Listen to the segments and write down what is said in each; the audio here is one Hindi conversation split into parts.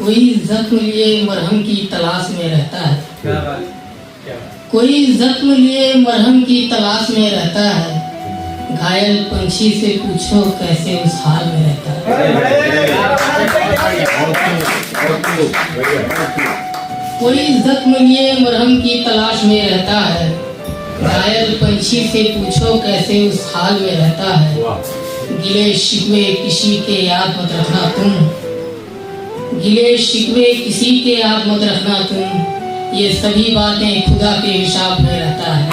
कोई जख्म लिए मरहम की तलाश में रहता है, कोई जख्म लिए मरहम की तलाश में रहता है, घायल पंछी से पूछो कैसे उस हाल में रहता है। कोई जख्म लिए मरहम की तलाश में रहता है, घायल पंछी से पूछो कैसे उस हाल में रहता है। गिले शिकवे किसी के याद मत रखना तुम, गिले शिकवे किसी के याद मत रखना तुम, ये सभी बातें खुदा के हिसाब में रहता है।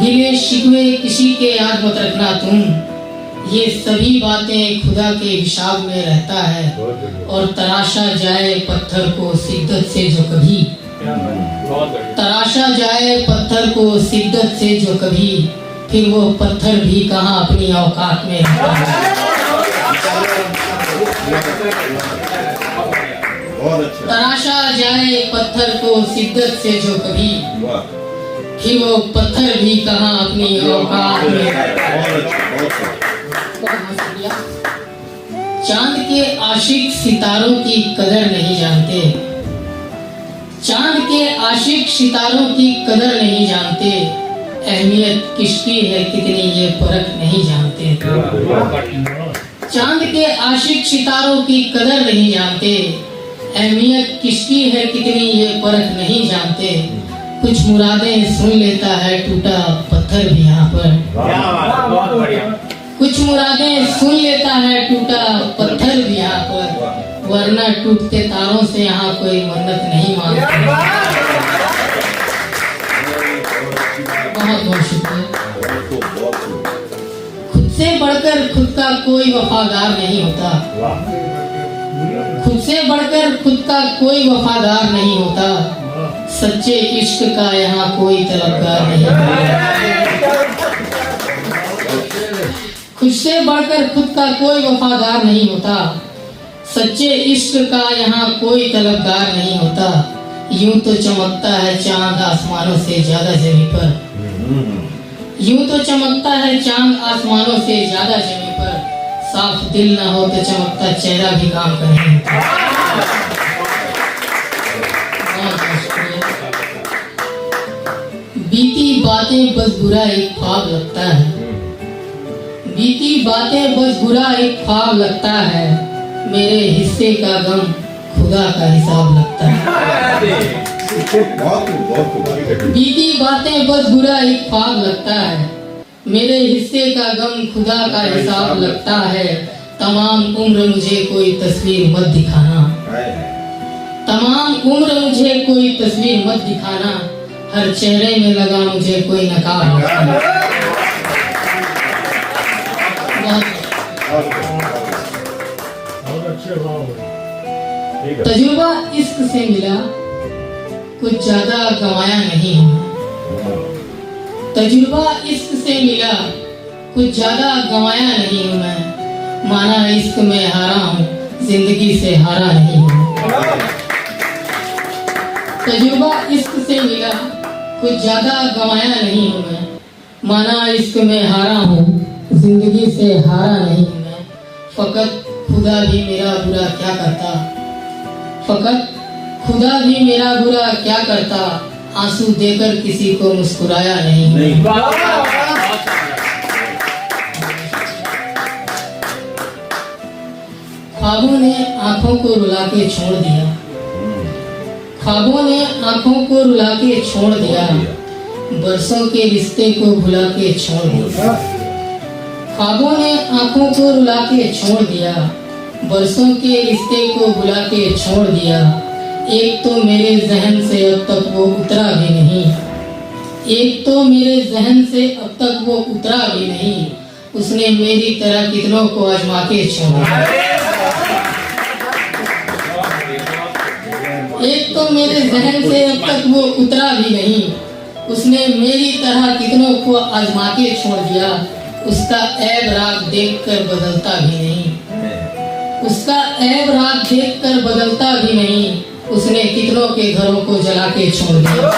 गिले शिकवे किसी के याद मत रखना तुम, ये सभी बातें खुदा के हिसाब में रहता है। और तराशा जाए पत्थर को शिद्दत से जो कभी, तराशा जाए पत्थर को शिद्दत से जो कभी, फिर वो पत्थर भी कहाँ अपनी औकात में रहता है। तराशा जाए पत्थर को शिद्दत से जो कभी, फिर वो पत्थर भी कहाँ अपनी औकात में रहता है। चांद के आशिक सितारों की कदर नहीं जानते, चांद के आशिक सितारों की कदर नहीं जानते, अहमियत किसकी है कितनी ये परख नहीं जानते। चांद के आशिक सितारों की कदर नहीं जानते, अहमियत किसकी है कितनी ये परख नहीं जानते। कुछ मुरादें सुन लेता है टूटा पत्थर भी यहाँ पर, कुछ मुरादें सुन लेता है टूटा पत्थर भी यहाँ पर, वरना टूटते तारों से यहाँ कोई मन्नत नहीं मांगता। बहुत बहुत शुक्रिया। खुद से बढ़कर खुद का कोई वफादार नहीं होता, खुद से बढ़कर खुद का कोई वफादार नहीं होता, सच्चे इश्क का यहाँ कोई तलबगार नहीं होता। खुद से बढ़कर खुद का कोई वफादार नहीं होता, सच्चे इश्क का यहाँ कोई तलबगार नहीं होता। यूं तो चमकता है चांद आसमानों से ज्यादा जमीन पर, यूं तो चमकता है चांद आसमानों से ज्यादा जमीन पर, साफ दिल ना हो तो चमकता चेहरा भी काम का नहीं होता। बीती बातें बस बुरा एक ख्वाब लगता है, बीती बातें बस बुरा एक ख्वाब लगता है, मेरे हिस्से का गम खुदा का हिसाब लगता है। बीती बातें बस बुरा एक ख्वाब लगता है, मेरे हिस्से का गम खुदा का हिसाब लगता है। तमाम उम्र मुझे कोई तस्वीर मत दिखाना, तमाम उम्र मुझे कोई तस्वीर मत दिखाना, हर चेहरे में लगा मुझे कोई नकाब रखना। तजुर्बा इश्क से मिला कुछ ज्यादा गंवाया नहीं हूँ, तजुर्बा इश्क से मिला कुछ ज्यादा गंवाया नहीं हूँ मैं, माना इश्क में हारा हूँ जिंदगी से हारा नहीं हूँ। तजुर्बा इश्क से मिला कुछ ज्यादा गंवाया नहीं हूँ मैं, माना इश्क में हारा हूँ जिंदगी से हारा नहीं हूँ मैं। फकत खुदा भी मेरा बुरा क्या करता, फकत खुदा भी मेरा बुरा क्या करता, आंसू देकर किसी को मुस्कुराया नहीं। ख्वाबों ने आंखों को रुला के छोड़ दिया, ख्वाबों ने आंखों को रुला के छोड़ दिया, बरसों के रिश्ते को भुला के छोड़ दिया। ख्वाबों ने आंखों को रुला के छोड़ दिया, बरसों के रिश्ते को भुला के छोड़ दिया। एक तो मेरे जहन से अब तक वो उतरा भी नहीं, एक तो मेरे जहन से अब तक वो उतरा भी नहीं, उसने मेरी तरह कितनों को आजमा के छोड़ा। एक तो मेरे जहन से अब तक वो उतरा भी नहीं, उसने मेरी तरह कितनों को आजमा के छोड़ दिया। उसका ऐब रात देखकर बदलता भी नहीं, उसका ऐब रात देखकर बदलता भी नहीं, उसने कितनों के घरों को जला के छोड़ दिया।